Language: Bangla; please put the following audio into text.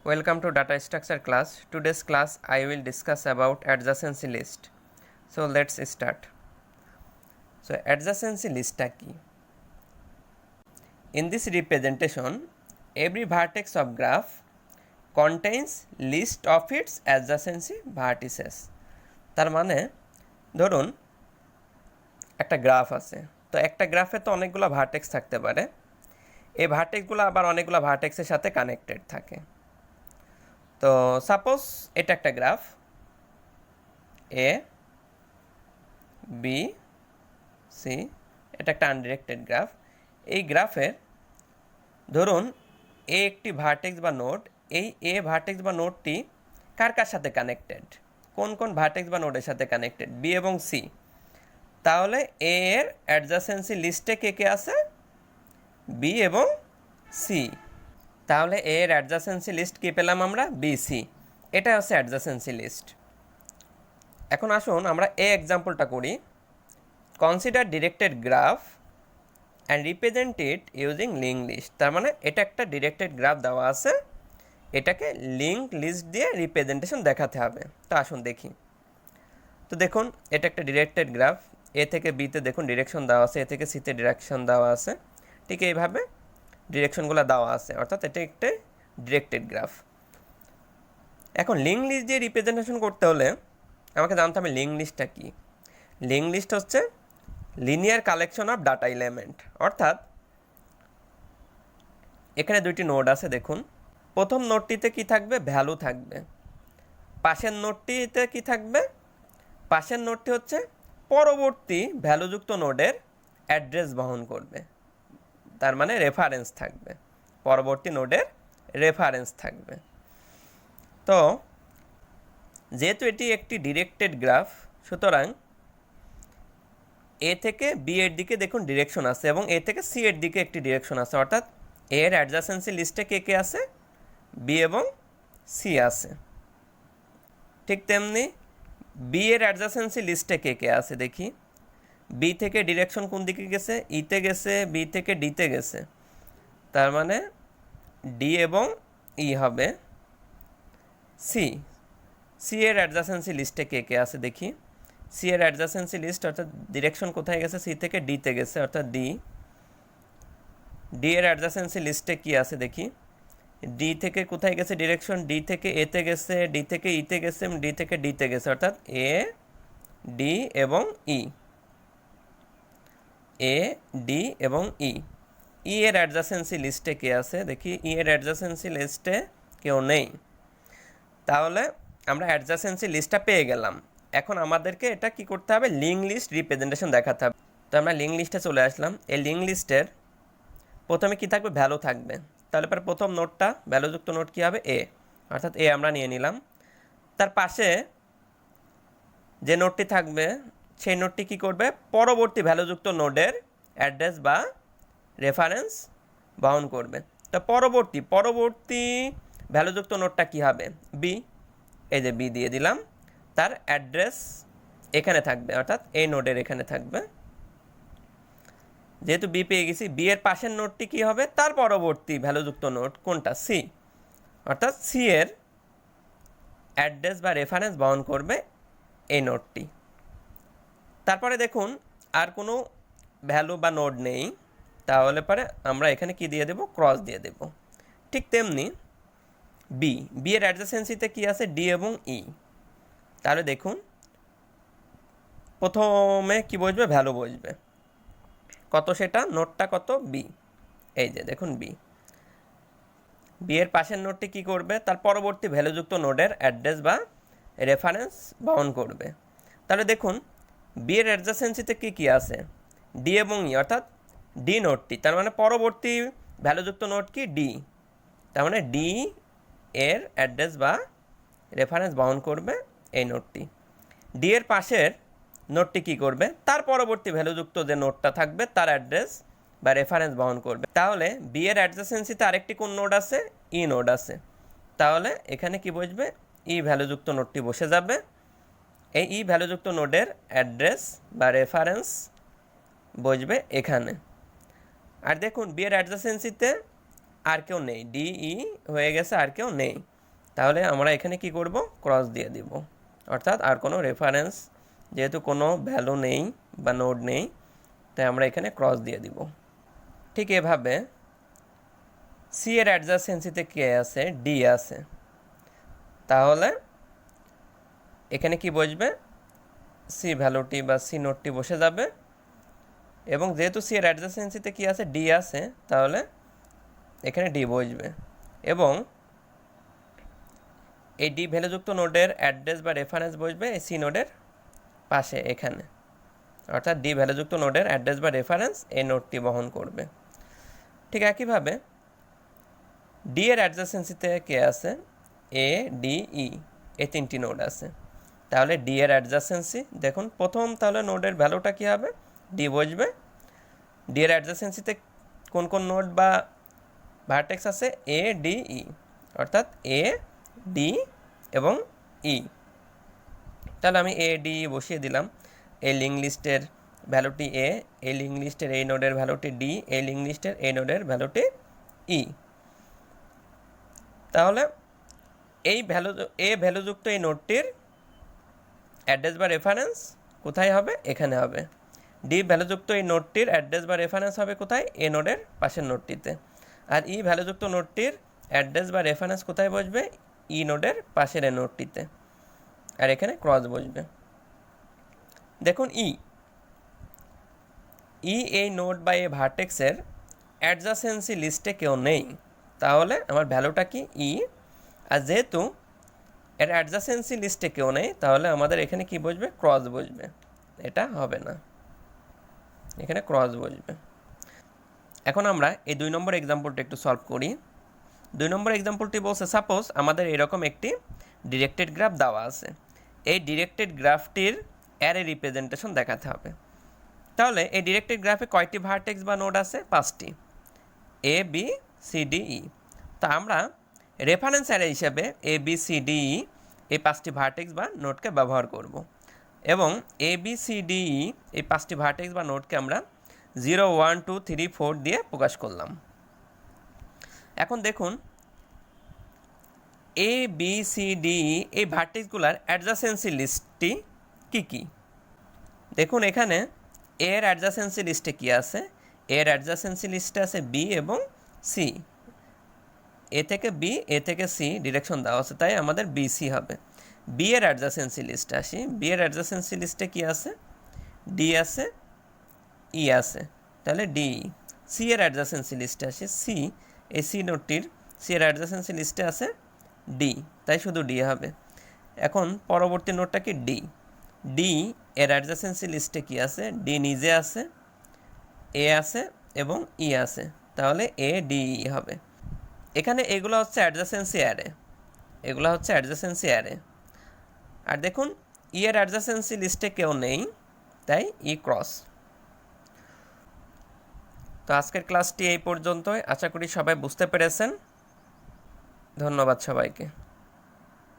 Welcome to data structure class. Today's class I will discuss about adjacency list. So let's start. So adjacency list কি? In this representation, every vertex of graph contains list of its adjacency vertices. তার মানে ধরুন একটা গ্রাফ আছে, তো একটা গ্রাফে তো অনেকগুলো ভার্টেক্স থাকতে পারে, এই ভার্টেক্সগুলো আবার অনেকগুলো ভার্টেক্সের সাথে কানেক্টেড থাকে। তো সাপোজ এটা একটা গ্রাফ এ বি সি, এটা একটা আনডিরেক্টেড গ্রাফ। এই গ্রাফের ধরুন এ একটি ভার্টেক্স বা নোড, এই এ ভার্টেক্স বা নোডটি কার কার সাথে কানেক্টেড, কোন কোন ভার্টেক্স বা নোডের সাথে কানেক্টেড, বি এবং সি। তাহলে এ এর অ্যাডজাসেন্সি লিস্টে কে কে আছে, বি এবং সি। তাহলে এ এর অ্যাডজাসেন্সি লিস্ট কি পেলাম আমরা, বি সি। এটা হচ্ছে অ্যাডজাসেন্সি লিস্ট। এখন আসুন আমরা এ এক্সাম্পলটা করি। Consider directed graph and represent it using link list. তার মানে এটা একটা ডিরেক্টেড গ্রাফ দেওয়া আছে, এটাকে লিঙ্ক লিস্ট দিয়ে রিপ্রেজেন্টেশন দেখাতে হবে। তো আসুন দেখি। তো দেখুন এটা একটা ডিরেক্টেড গ্রাফ, এ থেকে বিতে দেখুন ডিরেকশন দেওয়া আছে, এ থেকে সিতে ডিরেকশন দেওয়া আছে, ঠিক এইভাবে ডিরেকশনগুলো দেওয়া আছে, অর্থাৎ এটা একটা ডিরেক্টেড গ্রাফ। এখন লিঙ্ক লিস্ট দিয়ে রিপ্রেজেন্টেশন করতে হলে আমাকে জানতে হবে লিঙ্ক লিস্টটা কী। লিঙ্ক লিস্ট হচ্ছে linear collection of data element, অর্থাৎ এখানে দুইটি নোড আছে। দেখুন প্রথম নোডটিতে কি থাকবে, ভ্যালু থাকবে। পাশের নোডটিতে কি থাকবে, পাশের নোডটি হচ্ছে পরবর্তী ভ্যালুযুক্ত নোডের অ্যাড্রেস বহন করবে, তার মানে রেফারেন্স থাকবে, পরবর্তী নোডের রেফারেন্স থাকবে। তো যেহেতু এটি একটি ডিরেক্টেড গ্রাফ, সুতরাং এ থেকে বি এর দিকে দেখুন ডিরেকশন আছে এবং এ থেকে সি এর দিকে একটি ডিরেকশন আছে, অর্থাৎ এ এর অ্যাডজাসেন্সি লিস্টে কে কে আছে, বি এবং সি আছে। ঠিক তেমনি বি এর অ্যাডজাসেন্সি লিস্টে কে কে আছে দেখি। বি থেকে ডিরেকশন কোন দিকে গেছে, ইতে গেছে, বি থেকে ডিতে গেছে, তার মানে ডি এবং ই হবে। সি, সি এর অ্যাডজাসেন্সি লিস্টে কে কে আছে দেখি। সি এর অ্যাডজাসেন্সি লিস্ট অর্থাৎ ডিরেকশন কোথায় গেছে, সি থেকে ডিতে গেছে, অর্থাৎ ডি। ডি এর অ্যাডজাসেন্সি লিস্টে কি আছে দেখি। ডি থেকে কোথায় গেছে ডিরেকশন, ডি থেকে এতে গেছে, ডি থেকে ইতে গেছে, ডি থেকে ডিতে গেছে, অর্থাৎ এ ডি এবং ই। এ ডি এবং ই। ই এর অ্যাডজাসেন্সি লিস্টে কে আছে দেখি। ই এর অ্যাডজাসেন্সি লিস্টে কেউ নেই। তাহলে আমরা অ্যাডজাসেন্সি লিস্টটা পেয়ে গেলাম। এখন আমাদেরকে এটা কি করতে হবে, লিঙ্ক লিস্ট রিপ্রেজেন্টেশন দেখাতে হবে। তো আমরা লিঙ্ক লিস্টে চলে আসলাম। এই লিঙ্ক লিস্টের প্রথমে কি থাকবে, ভ্যালু থাকবে। তাহলে পরে প্রথম নোটটা ভ্যালুযুক্ত নোট কী হবে, এ, অর্থাৎ এ আমরা নিয়ে নিলাম। তার পাশে যে নোটটি থাকবে সেই নোটটি কি করবে, পরবর্তী ভ্যালুযুক্ত নোডের অ্যাড্রেস বা রেফারেন্স বহন করবে। তো পরবর্তী ভ্যালুযুক্ত নোটটা কি হবে, বি। এই যে বি দিয়ে দিলাম, তার অ্যাড্রেস এখানে থাকবে, অর্থাৎ এই নোডের এখানে থাকবে। যেহেতু বি পেয়ে গেছি, বি এর পাশের নোটটি কি হবে, তার পরবর্তী ভ্যালুযুক্ত নোট কোনটা, সি, অর্থাৎ সি এর অ্যাড্রেস বা রেফারেন্স বহন করবে এই নোটটি। তারপরে দেখুন আর কোনো ভ্যালু বা নোড নেই, তাহলে পরে আমরা এখানে কি দিয়ে দেব, ক্রস দিয়ে দেব। ঠিক তেমনি বি, বি এর অ্যাডজাসেন্সিতে কি আছে, ডি এবং ই। তাহলে দেখুন প্রথমে কি বসবে, ভ্যালু বসবে, কত সেটা, নোটটা কত, বি। এই যে দেখুন বি। বি এর পাশের নোটটি কি করবে, তার পরবর্তী ভ্যালুযুক্ত নোডের অ্যাড্রেস বা রেফারেন্স বহন করবে। তাহলে দেখুন বি এর অ্যাডজাসেন্সিতে কি কি আছে, ডি এবং ই, অর্থাৎ ডি নোটটি, তার মানে পরবর্তী ভ্যালুযুক্ত নোট কি, ডি, তার মানে ডি এর অ্যাড্রেস বা রেফারেন্স বহন করবে এই নোটটি। ডি এর পাশের নোটটি কি করবে, তার পরবর্তী ভ্যালুযুক্ত যে নোটটা থাকবে তার অ্যাড্রেস বা রেফারেন্স বহন করবে। তাহলে বি এর অ্যাডজাসেন্সিতে আরেকটি কোন নোড আছে, ই নোড আছে। তাহলে এখানে কি বসবে, ই ভ্যালুযুক্ত নোটটি বসে যাবে। এই ই ভ্যালুযুক্ত নোডের অ্যাড্রেস বা রেফারেন্স বসবে এখানে। আর দেখুন বি এর অ্যাডজাসেন্সিতে আর কেউ নেই, ডি ই হয়ে গেছে, আর কেউ নেই। তাহলে আমরা এখানে কি করব, ক্রস দিয়ে দিব, অর্থাৎ আর কোনো রেফারেন্স, যেহেতু কোনো ভ্যালু নেই বা নোড নেই, তাই আমরা এখানে ক্রস দিয়ে দিব। ঠিক এভাবে সি এর অ্যাডজাসেন্সিতে কে আছে, ডি আছে, তাহলে এখানে কি বসবে, সি ভ্যালুটি বা সি নোটটি বসে যাবে, এবং যেহেতু সি এর অ্যাডজাসেন্সিতে কি আছে, ডি আছে, তাহলে এখানে ডি বসবে, এবং এই ডি ভ্যালুযুক্ত নোডের অ্যাড্রেস বা রেফারেন্স বসবে এই সি নোডের পাশে এখানে, অর্থাৎ ডি ভ্যালুযুক্ত নোডের অ্যাড্রেস বা রেফারেন্স এই নোডটি বহন করবে। ঠিক একইভাবে ডি এর অ্যাডজাসেন্সিতে কে আছে, এ ডি ই, এই তিনটি নোড আছে, তাহলে ডি এর অ্যাডজাসেন্সি দেখুন প্রথম, তাহলে নোডের ভ্যালুটা কী হবে, ডি বসবে। ডি এর অ্যাডজাসেন্সিতে কোন কোন নোড বা ভার্টেক্স আছে, এ ডি ই, অর্থাৎ এ ডি এবং ই। তাহলে আমি এ ডি বসিয়ে দিলাম। এই লিঙ্ক লিস্টের ভ্যালুটি এ, এই লিঙ্ক লিস্টের এই নোডের ভ্যালুটি ডি, এই লিঙ্ক লিস্টের এই নোডের ভ্যালুটি ই। তাহলে এই ভ্যালুযুক্ত এই নোডটির অ্যাড্রেস বা রেফারেন্স কোথায় হবে, এখানে হবে। ডি ভ্যালুযুক্ত এই নোডটির অ্যাড্রেস বা রেফারেন্স হবে কোথায়, এ নোডের পাশের নোডটিতে। আর ই ভ্যালুযুক্ত নোডটির অ্যাড্রেস বা রেফারেন্স কোথায় বসবে, ই নোডের পাশের এই নোডটিতে, আর এখানে ক্রস বসবে। দেখুন ই এই নোড বা এই ভার্টেক্সের অ্যাডজাসেন্সি লিস্টে কেউ নেই, তাহলে আমার ভ্যালুটা কি ই। আর যেহেতু এর অ্যাডজাসেন্সি লিস্টে কেউ নেই, তাহলে আমাদের এখানে কি বসবে, ক্রস বসবে, এটা হবে না, এখানে ক্রস বসবে। এখন আমরা এই 2 নম্বর এক্সাম্পলটা একটু সলভ করি। 2 নম্বর এক্সাম্পলটি বলছে, সাপোজ আমাদের এরকম একটি ডিরেক্টেড গ্রাফ দেওয়া আছে, এই ডিরেক্টেড গ্রাফটির অ্যারে রিপ্রেজেন্টেশন দেখাতে হবে। তাহলে এই ডিরেক্টেড গ্রাফে কয়টি ভার্টেক্স বা নোড আছে, 5টি, A B C D E. তা আমরা রেফারেন্স অ্যারে হিসেবে A B C D E এই 5টি ভার্টেক্স বা নোডকে ব্যবহার করব, এবং A B C D E এই 5টি ভার্টেক্স বা নোডকে আমরা 0 1 2 3 4 দিয়ে প্রকাশ করলাম। এখন দেখুন A B C D E এই ভার্টেক্সগুলোর অ্যাডজাসেন্সি লিস্টটি কী কী। দেখুন এখানে এর অ্যাডজাসেন্সি লিস্টে কী আছে, এর অ্যাডজাসেন্সি লিস্টে আছে বি এবং সি। এ থেকে বি, এ থেকে সি ডিরেকশন দেওয়া আছে, তাই আমাদের বি সি হবে। বি এর অ্যাডজাসেন্সি লিস্টে আসি, বি এর অ্যাডজাসেন্সি লিস্টে কী আছে, ডি আছে, ই আছে, তাহলে ডি। সি এর অ্যাডজাসেন্সি লিস্টে আসি, সি, এই সি নোটটির সি এর অ্যাডজাসেন্সি লিস্টে আছে ডি, তাই শুধু ডি হবে। এখন পরবর্তী নোটটা কি, ডি। ডি এর অ্যাডজাসেন্সি লিস্টে কি আছে, ডি নিজে আছে, এ আছে এবং ই আছে, তাহলে এ ডি ই হবে। এখানে এগুলো হচ্ছে অ্যাডজাসেন্সি অ্যারে, এগুলো হচ্ছে অ্যাডজাসেন্সি অ্যারে। আর দেখুন ই এর অ্যাডজাসেন্সি লিস্টে কেউ নেই, তাই ই ক্রস। তো আজকের ক্লাসটি এই পর্যন্তই, আশা করি সবাই বুঝতে পেরেছেন। ধন্যবাদ সবাইকে।